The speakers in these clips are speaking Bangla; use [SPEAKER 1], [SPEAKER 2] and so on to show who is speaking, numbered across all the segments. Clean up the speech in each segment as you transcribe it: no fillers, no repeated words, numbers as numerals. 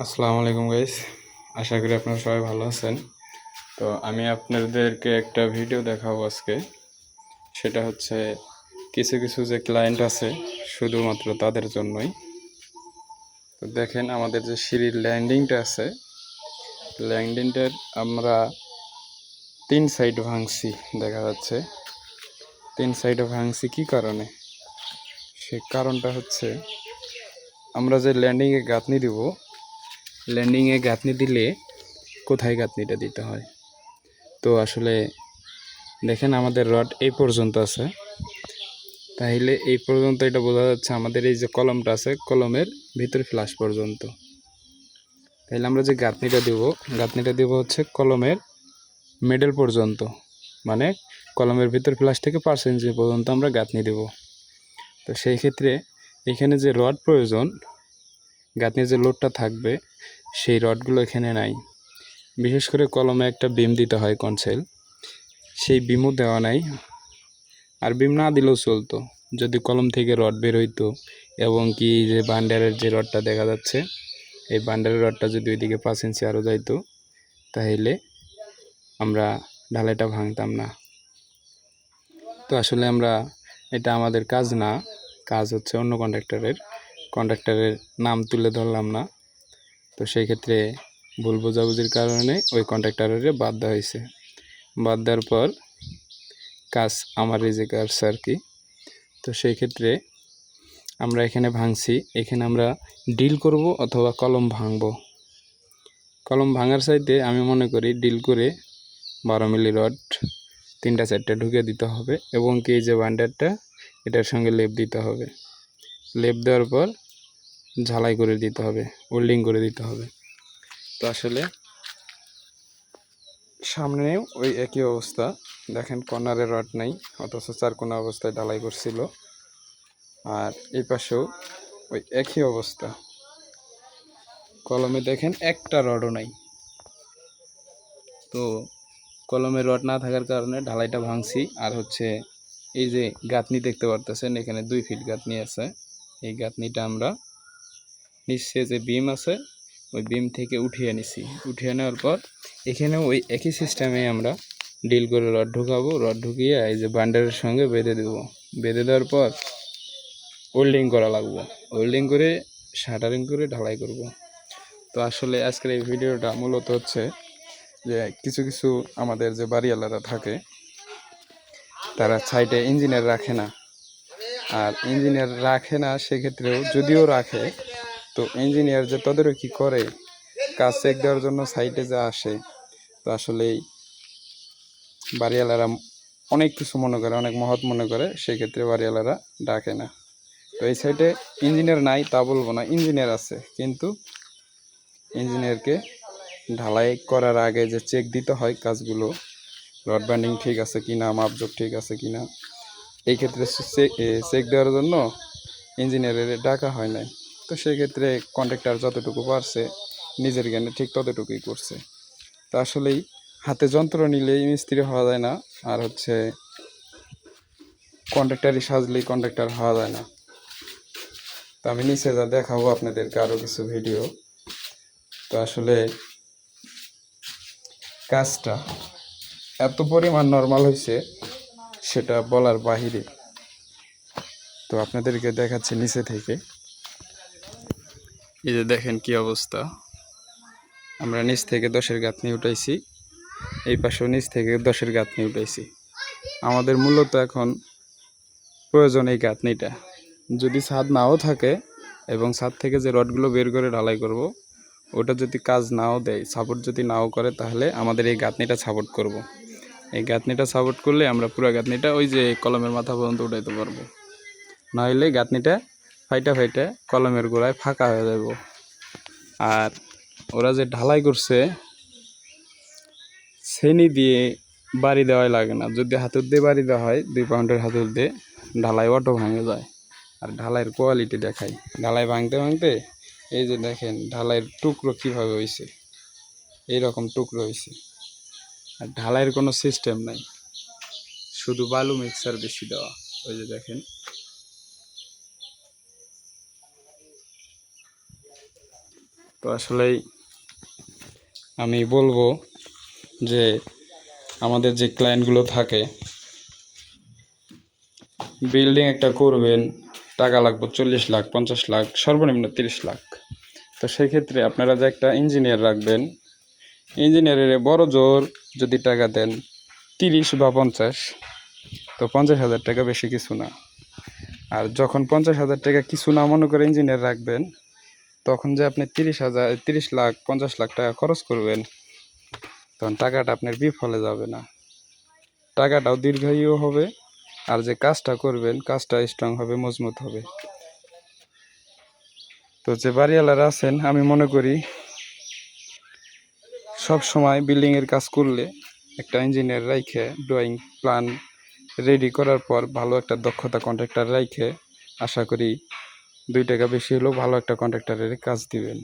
[SPEAKER 1] আসসালামু আলাইকুম গাইস। আশা করি আপনারা সবাই ভালো আছেন। তো আমি আপনাদেরকে একটা ভিডিও দেখাবো আজকে। সেটা হচ্ছে কিছু কিছু যে ক্লায়েন্ট আছে শুধুমাত্র তাদের জন্যই। তো দেখেন আমাদের যে সিঁড়ির ল্যান্ডিংটা আছে, ল্যান্ডিংটার আমরা 3 সাইড ভাঙছি। দেখা যাচ্ছে 3 সাইডে ভাঙছি কি কারণে? সে কারণটা হচ্ছে আমরা যে ল্যান্ডিংয়ে গাঁথনি দিব, ল্যান্ডিংয়ে গাঁথনি দিলে কোথায় গাঁথনিটা দিতে হয়। তো আসলে দেখেন আমাদের রড এই পর্যন্ত আছে, তাহলে এই পর্যন্ত এটা বোঝা যাচ্ছে আমাদের এই যে কলমটা আছে কলমের ভিতরে ফ্লাশ পর্যন্ত। তাহলে আমরা যে গাঁথনিটা দেব হচ্ছে কলমের মিডল পর্যন্ত, মানে কলমের ভিতর ফ্লাশ থেকে 5 ইঞ্চি পর্যন্ত আমরা গাঁথনি দেব। তো সেই ক্ষেত্রে এখানে যে রড প্রয়োজন, গাঁথনির যে লোডটা থাকবে সেই রডগুলো এখানে নাই। বিশেষ করে কলমে একটা বিম দিতে হয় কনসেল, সেই বিমও দেওয়া নাই। আর বিম না দিলেও চলতো যদি কলম থেকে রড বের হইতো, এবং কি যে বান্ডারের যে রডটা দেখা যাচ্ছে এই বান্ডারের রডটা যদি ওইদিকে 5 ইঞ্চি আরও যাইতো তাহলে আমরা ঢালাইটা ভাঙতাম না। তো আসলে আমরা এটা আমাদের কাজ না, কাজ হচ্ছে অন্য কন্ট্রাক্টরের নাম তুলে ধরলাম না। তো সেই ক্ষেত্রে ভুল বোঝাবুঝির কারণে ওই কন্ট্রাক্টরের বাদ দেওয়া হয়েছে। বাদ দেওয়ার পর কাজ আমার রিজেক্ট আসছে আর কি। তো সেই ক্ষেত্রে আমরা এখানে ভাঙছি, এখানে আমরা ডিল করব অথবা কলম ভাঙব। কলম ভাঙার চাইতে আমি মনে করি ডিল করে 12 মিলি রড 3-4টে ঢুকে দিতে হবে, এবং কি যে বান্ডারটা এটার সঙ্গে লেপ দিতে হবে। লেপ দেওয়ার পর ঝালাই করে দিতে হবে, ওয়েল্ডিং করে দিতে হবে। তো আসলে সামনেও ওই একই অবস্থা, দেখেন কর্নারে রড নাই, অথচ 4 কোনা অবস্থায় ঢালাই করছিল। আর এই পাশেও ওই একই অবস্থা, কলমে দেখেন একটা রডও নাই। তো কলমে রড না থাকার কারণে ঢালাইটা ভাঙছি। আর হচ্ছে এই যে গাঁথনি দেখতে পারতেছেন, এখানে 2 ফিট গাঁথনি আছে। এই গাঁথনিটা আমরা নিচে যে বিম আছে ওই বিম থেকে উঠিয়ে নিছি। উঠিয়ে নেওয়ার পর এখানেও ওই একই সিস্টেমে আমরা ডিল করে রড ঢুকাবো। রড ঢুকিয়ে এই যে বান্ডারের সঙ্গে বেঁধে দেবো। বেঁধে দেওয়ার পর ওয়েল্ডিং করা লাগবো, ওয়েল্ডিং করে শাটারিং করে ঢালাই করব। তো আসলে আজকের এই ভিডিওটা মূলত হচ্ছে যে কিছু কিছু আমাদের যে বাড়িওয়ালারা থাকে তারা সাইডে ইঞ্জিনিয়ার রাখে না। আর ইঞ্জিনিয়ার রাখে না সেক্ষেত্রেও যদিও রাখে, তো ইঞ্জিনিয়ার যে তদারকি করে কাজ চেক দেওয়ার জন্য সাইটে যা আসে, তো আসলেই বাড়িওয়ালারা অনেক কিছু মনে করে, অনেক মহৎ মনে করে, সেক্ষেত্রে বাড়িওয়ালারা ডাকে না। তো এই সাইডে ইঞ্জিনিয়ার নাই তা বলবো না, ইঞ্জিনিয়ার আছে, কিন্তু ইঞ্জিনিয়ারকে ঢালাই করার আগে যে চেক দিতে হয় কাজগুলো, রড ব্যান্ডিং ঠিক আছে কিনা, মাপজোক ঠিক আছে কিনা, এই ক্ষেত্রে চেক দেওয়ার জন্য ইঞ্জিনিয়ারের ডাকা হয় নাই। তো সেক্ষেত্রে কন্ট্রাক্টর যতটুকু পারছে নিজের জ্ঞানে ঠিক ততটুকুই করছে। তো আসলেই হাতে যন্ত্র নিলেই মিস্ত্রি হওয়া যায় না, আর হচ্ছে কন্ট্রাক্টারই সাজলেই কন্ট্রাক্টর হওয়া যায় না। তো আমি নিচে যা দেখাবো আপনাদেরকে আরও কিছু ভিডিও। তো আসলে কাজটা এত পরিমাণ নর্মাল হয়েছে সেটা বলার বাহিরে। তো আপনাদেরকে দেখাচ্ছি নিচে থেকে, এই যে দেখেন কি অবস্থা। আমরা নিচ থেকে 10-এর গাঁথনি উঠাইছি, এই পাশেও নিচ থেকে 10-এর গাঁথনি উঠাইছি। আমাদের মূলত এখন প্রয়োজন এই গাঁথনিটা। যদি ছাদ নাও থাকে এবং ছাদ থেকে যে রডগুলো বের করে ঢালাই করব, ওটা যদি কাজ নাও দেয়, সাপোর্ট যদি নাও করে, তাহলে আমাদের এই গাঁথনিটা সাপোর্ট করব। এই গাঁথনিটা সাপোর্ট করলে আমরা পুরো গাঁথনিটা ওই যে কলমের মাথা পর্যন্ত উঠাইতে পারবো। নাহলে গাঁথনিটা ফাইটা কলমের গোড়ায় ফাঁকা হয়ে যাব। আর ওরা যে ঢালাই করছে ছেনি দিয়ে বাড়ি দেওয়াই লাগে না, যদি হাতুর দিয়ে বাড়ি দেওয়া হয় 2 পাউন্ডের হাতুর দিয়ে, ঢালাই অটো ভাঙে যায়। আর ঢালাইয়ের কোয়ালিটি দেখাই, ঢালাই ভাঙতে ভাঙতে এই যে দেখেন ঢালাইয়ের টুকরো কীভাবে হয়েছে, এইরকম টুকরো হয়েছে। আর ঢালাইয়ের কোনো সিস্টেম নাই, শুধু বালু মিক্সার বেশি দেওয়া। ওই যে দেখেন, তো আসলেই আমি বলবো যে আমাদের যে ক্লায়েন্টগুলো থাকে, বিল্ডিং একটা করবেন, টাকা লাগবে 40 লাখ, 50 লাখ, সর্বনিম্ন 30 লাখ। তো সেক্ষেত্রে আপনারা যে একটা ইঞ্জিনিয়ার রাখবেন, ইঞ্জিনিয়ারের বড় জোর যদি টাকা দেন 30 বা 50, তো 50,000 টাকা বেশি কিছু না। আর যখন 50,000 টাকা কিছু না মনে করে ইঞ্জিনিয়ার রাখবেন, তখন যে আপনি 30 লাখ 50 লাখ টাকা খরচ করবেন, তখন টাকাটা আপনার বিফলে যাবে না, টাকাটাও দীর্ঘায়ু হবে। আর যে কাজটা করবেন, কাজটা স্ট্রং হবে, মজবুত হবে। তো যে বাড়িওয়ালারা আছেন, আমি মনে করি সব সময় বিল্ডিংয়ের কাজ করলে একটা ইঞ্জিনিয়ার রাইখে ড্রয়িং প্ল্যান রেডি করার পর ভালো একটা দক্ষতা কন্ট্রাক্টর রাইখে আশা করি 2 টাকা বেশি হলেও ভালো একটা কন্ট্রাক্টরের কাজ দিবেন।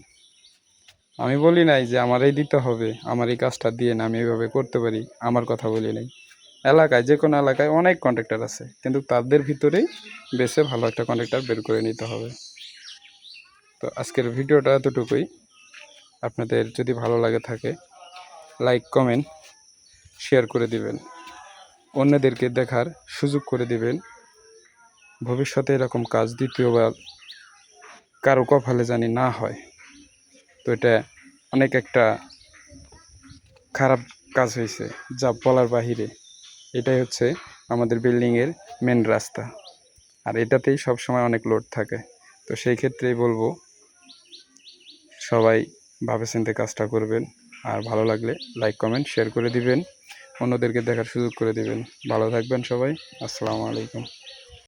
[SPEAKER 1] আমি বলি নাই যে আমারই দিতে হবে, আমার এই কাজটা দিয়ে না আমি এইভাবে করতে পারি, আমার কথা বলি নাই। এলাকায় যে কোনো এলাকায় অনেক কন্ট্রাক্টর আছে, কিন্তু তাদের ভিতরেই বেছে ভালো একটা কন্ট্রাক্টর বের করে নিতে হবে। তো আজকের ভিডিওটা এতটুকুই। আপনাদের যদি ভালো লাগে থাকে, লাইক কমেন্ট শেয়ার করে দিবেন, অন্যদেরকে দেখার সুযোগ করে দিবেন। ভবিষ্যতে এরকম কাজ দ্বিতীয়বার কারো কপালে জানি না হয়। তো এটা অনেক একটা খারাপ কাজ হয়েছে, যা বলার বাহিরে। এটাই হচ্ছে আমাদের বিল্ডিংয়ের মেন রাস্তা, আর এটাতেই সবসময় অনেক লোড থাকে। তো সেই ক্ষেত্রেই বলবো সবাই ভাবে চিন্তে কাজটা করবেন। আর ভালো লাগলে লাইক কমেন্ট শেয়ার করে দিবেন, অন্যদেরকে দেখার সুযোগ করে দিবেন। ভালো থাকবেন সবাই। আসসালামু আলাইকুম।